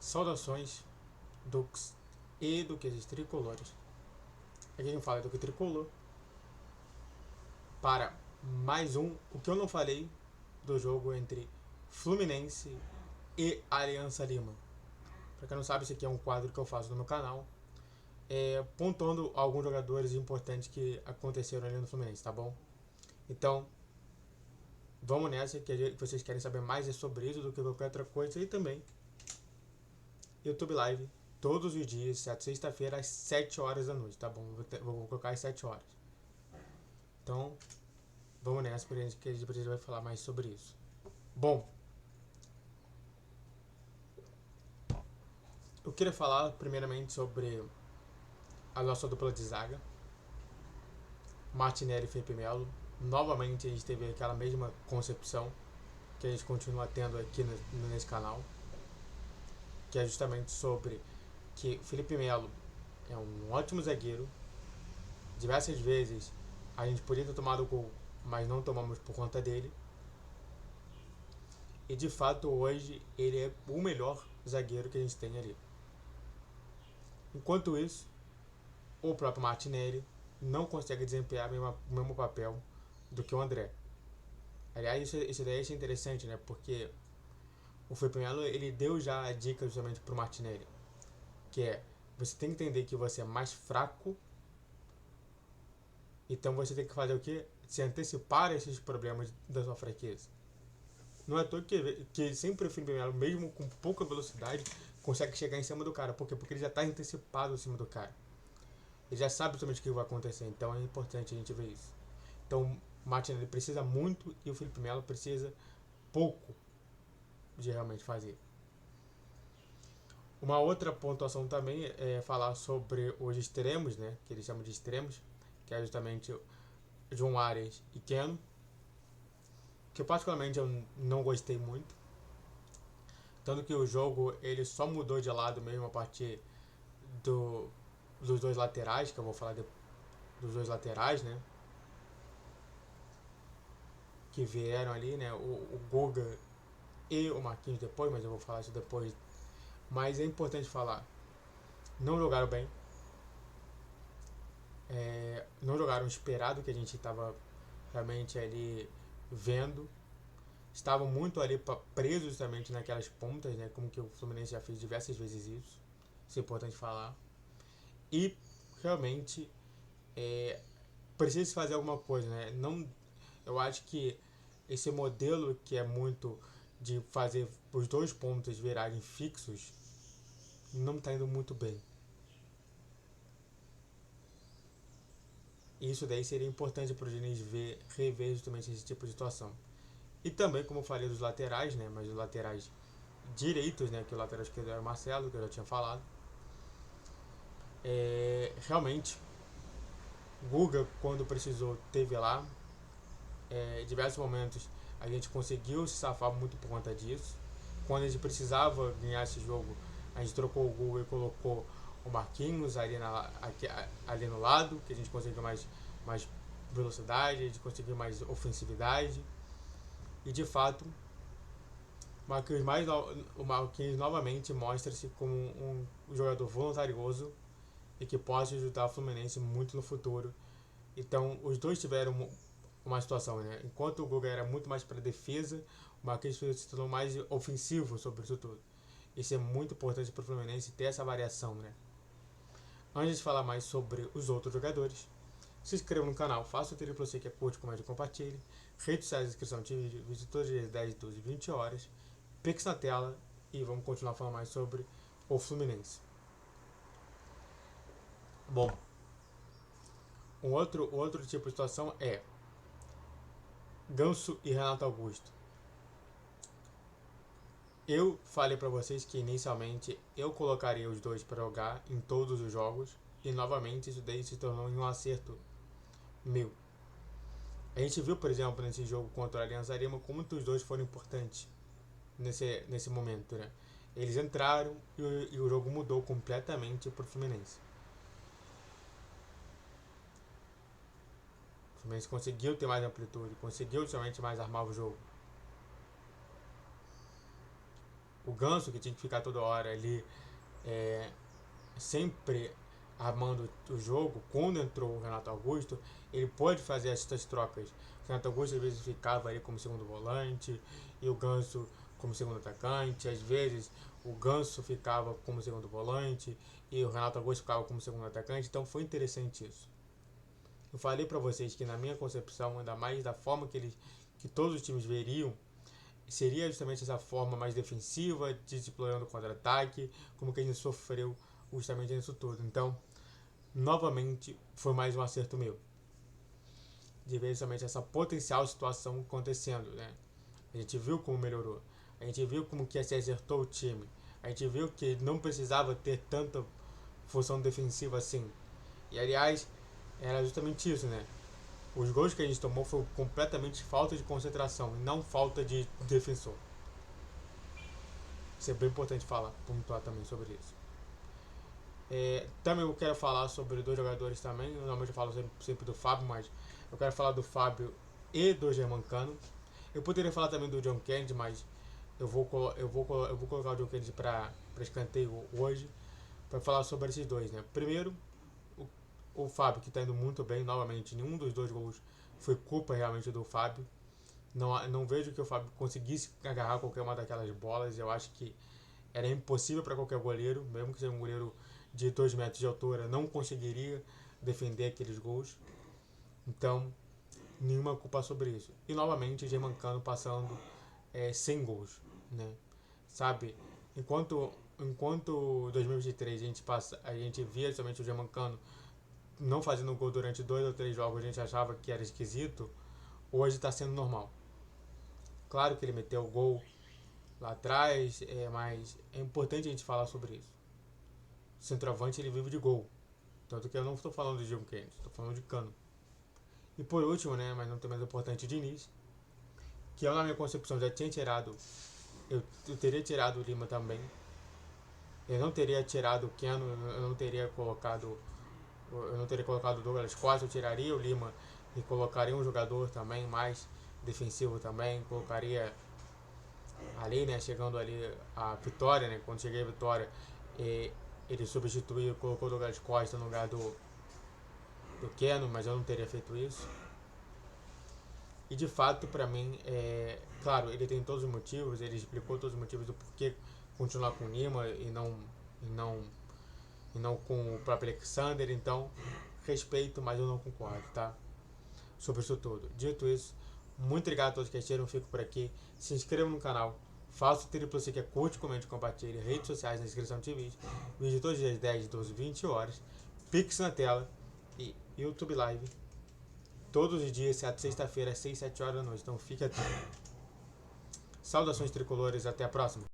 Saudações, Dux e duqueses tricolores. Aqui a gente fala Duque Tricolor para mais o que eu não falei do jogo entre Fluminense e Aliança Lima. Pra quem não sabe, esse aqui é um quadro que eu faço no meu canal, pontuando alguns jogadores importantes que aconteceram ali no Fluminense, tá bom? Então, vamos nessa, que vocês querem saber mais sobre isso do que qualquer outra coisa. E também, YouTube Live, todos os dias, sexta-feira, às 7 horas da noite, tá bom? Vou colocar às 7 horas. Então, vamos nessa, que a gente vai falar mais sobre isso. Bom, eu queria falar primeiramente sobre a nossa dupla de zaga, Martinelli e Felipe Melo. Novamente a gente teve aquela mesma concepção que a gente continua tendo aqui nesse canal, que é justamente sobre que Felipe Melo é um ótimo zagueiro. Diversas vezes a gente podia ter tomado o gol, mas não tomamos por conta dele. E de fato hoje ele é o melhor zagueiro que a gente tem ali. Enquanto isso, o próprio Martinelli não consegue desempenhar o mesmo papel do que o André. Aliás, isso daí é interessante, né? Porque o Felipe Melo, ele deu já a dica justamente pro Martinelli, que é, você tem que entender que você é mais fraco, então você tem que fazer o quê? Se antecipar esses problemas da sua fraqueza. Não é à toa que sempre o Felipe Melo, mesmo com pouca velocidade, consegue chegar em cima do cara. Por quê? Porque ele já está antecipado em cima do cara. Ele já sabe justamente o que vai acontecer, então é importante a gente ver isso. Então o Martinelli precisa muito e o Felipe Melo precisa pouco de realmente fazer. Uma outra pontuação também é falar sobre os extremos, né? Que eles chamam de extremos, que é justamente João Arias e Keno, que particularmente eu não gostei muito. Tanto que o jogo ele só mudou de lado mesmo a partir dos dois laterais, que eu vou falar dos dois laterais, né? Que vieram ali, né? O Guga e o Marquinhos depois, mas eu vou falar isso depois. Mas é importante falar, não jogaram bem, não jogaram o esperado que a gente estava realmente ali vendo. Estavam muito ali presos justamente naquelas pontas, né? Como que o Fluminense já fez diversas vezes isso. Isso é importante falar. E realmente precisa fazer alguma coisa, né? Não, eu acho que esse modelo que é muito de fazer os dois pontos virarem fixos não está indo muito bem. E isso daí seria importante para o Diniz rever justamente esse tipo de situação. E também, como eu falei dos laterais, né? Mas os laterais direitos, né? Que o lateral esquerdo era o Marcelo, que eu já tinha falado. Realmente, Guga, quando precisou, teve lá. Em diversos momentos a gente conseguiu se safar muito por conta disso. Quando a gente precisava ganhar esse jogo, a gente trocou o Guga e colocou o Marquinhos ali no lado, que a gente conseguiu mais velocidade, a gente conseguiu mais ofensividade. E de fato, o Marquinhos novamente mostra-se como um jogador voluntarioso e que pode ajudar o Fluminense muito no futuro. Então, os dois tiveram uma situação, né? Enquanto o Guga era muito mais para defesa, o Marquinhos se tornou mais ofensivo sobre isso tudo. Isso é muito importante para o Fluminense ter essa variação, né? Antes de falar mais sobre os outros jogadores, se inscreva no canal, faça o trilho para você que é curte, comente e compartilhe. Redes sociais de inscrição de vídeo todos os dias 10, 12 e 20 horas. Pix na tela e vamos continuar falando mais sobre o Fluminense. Bom, outro tipo de situação é Ganso e Renato Augusto. Eu falei para vocês que inicialmente eu colocaria os dois para jogar em todos os jogos e novamente isso daí se tornou um acerto meu. A gente viu, por exemplo, nesse jogo contra o Alianza Lima como os dois foram importantes nesse momento, né? Eles entraram e o jogo mudou completamente para o Fluminense. O Fluminense conseguiu ter mais amplitude, conseguiu somente mais armar o jogo. O Ganso, que tinha que ficar toda hora ali, sempre armando o jogo, quando entrou o Renato Augusto, ele pôde fazer essas trocas. O Renato Augusto às vezes ficava ali como segundo volante e o Ganso como segundo atacante. Às vezes o Ganso ficava como segundo volante e o Renato Augusto ficava como segundo atacante. Então foi interessante isso. Eu falei para vocês que na minha concepção, ainda mais da forma que todos os times veriam, seria justamente essa forma mais defensiva, de explorando o contra-ataque, como que a gente sofreu justamente nisso tudo. Então, novamente, foi mais um acerto meu. De ver justamente essa potencial situação acontecendo, né? A gente viu como melhorou. A gente viu como que se acertou o time. A gente viu que não precisava ter tanta função defensiva assim. E, aliás, era justamente isso, né? Os gols que a gente tomou foi completamente falta de concentração e não falta de defensor. Isso é bem importante falar, pontuar também sobre isso. Também eu quero falar sobre dois jogadores também. Eu normalmente falo sempre do Fábio, mas eu quero falar do Fábio e do Germancano. Eu poderia falar também do John Kennedy, mas eu vou colocar o John Kennedy para escanteio hoje, para falar sobre esses dois, né? Primeiro, o Fábio, que está indo muito bem, novamente, nenhum dos dois gols foi culpa realmente do Fábio. Não vejo que o Fábio conseguisse agarrar qualquer uma daquelas bolas. Eu acho que era impossível para qualquer goleiro, mesmo que seja um goleiro de 2 metros de altura, não conseguiria defender aqueles gols. Então, nenhuma culpa sobre isso. E novamente, o Germancano passando sem gols, né? Sabe, enquanto 2023 a gente via somente o Germancano não fazendo gol durante 2 ou 3 jogos, a gente achava que era esquisito. Hoje está sendo normal. Claro que ele meteu o gol lá atrás, mas é importante a gente falar sobre isso. O centroavante, ele vive de gol. Tanto que eu não estou falando de John Kennedy, estou falando de Cano. E por último, né, mas não tem mais importante, o Diniz, que eu na minha concepção já tinha tirado, eu teria tirado o Lima também. Eu não teria tirado o Keno, eu não teria colocado o Douglas Costa, eu tiraria o Lima e colocaria um jogador também mais defensivo também, colocaria ali, né, chegando ali a Vitória, né, quando cheguei a Vitória, ele substituiu, colocou o Douglas Costa no lugar do Keno, mas eu não teria feito isso. E de fato, pra mim, claro, ele tem todos os motivos, ele explicou todos os motivos do porquê continuar com o Lima e não com o próprio Alexander. Então, respeito, mas eu não concordo, tá? Sobre isso tudo. Dito isso, muito obrigado a todos que assistiram, fico por aqui. Se inscrevam no canal, faça o triplo C, que é curte, comente, compartilhe, redes sociais na descrição de vídeo todos os dias 10, 12, 20 horas, Pix na tela e YouTube Live todos os dias, até sexta-feira, às 6, 7 horas da noite. Então fica atento. Saudações tricolores, até a próxima.